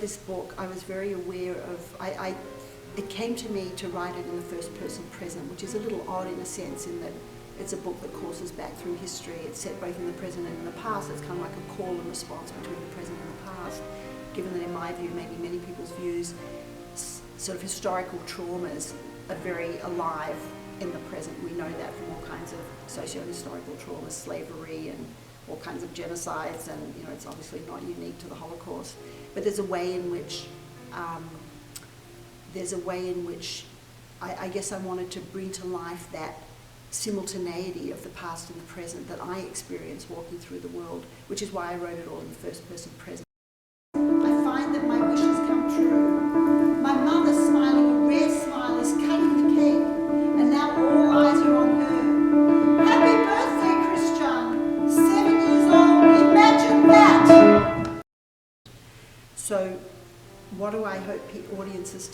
this book, I was very aware of, it came to me to write it in the first person present, which is a little odd in a sense in that it's a book that courses back through history. It's set both in the present and in the past. It's kind of like a call and response between the present and the past, given that in my view, maybe many people's views, sort of historical traumas are very alive in the present. We know that from all kinds of socio-historical traumas, slavery and all kinds of genocides, and it's obviously not unique to the Holocaust. But there's a way in which I guess I wanted to bring to life that simultaneity of the past and the present that I experience walking through the world, which is why I wrote it all in the first person present. I find that my wishes come true. My mother, smiling a rare smile, is cutting the cake, and now all eyes are on her. Happy birthday, Christian! 7 years old, imagine that! So, what do I hope the audience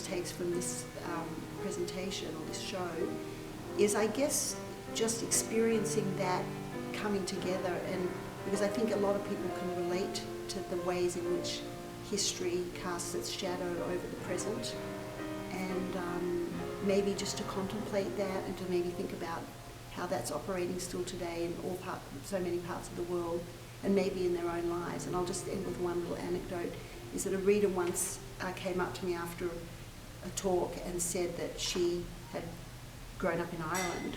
takes from this presentation or this show is, I guess, just experiencing that coming together, and because I think a lot of people can relate to the ways in which history casts its shadow over the present, and maybe just to contemplate that and to maybe think about how that's operating still today in so many parts of the world, and maybe in their own lives. And I'll just end with one little anecdote, is that a reader once came up to me after a talk and said that she had grown up in Ireland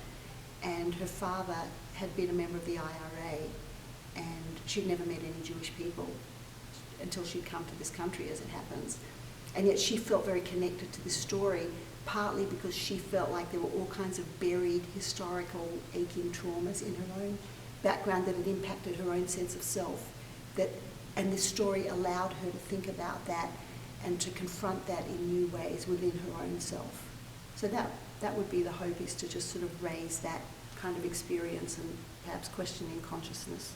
and her father had been a member of the IRA, and she'd never met any Jewish people until she'd come to this country, as it happens. And yet she felt very connected to this story, partly because she felt like there were all kinds of buried historical aching traumas in her own background that had impacted her own sense of self, and this story allowed her to think about that and to confront that in new ways within her own self. So that would be the hope, is to just sort of raise that kind of experience and perhaps questioning consciousness.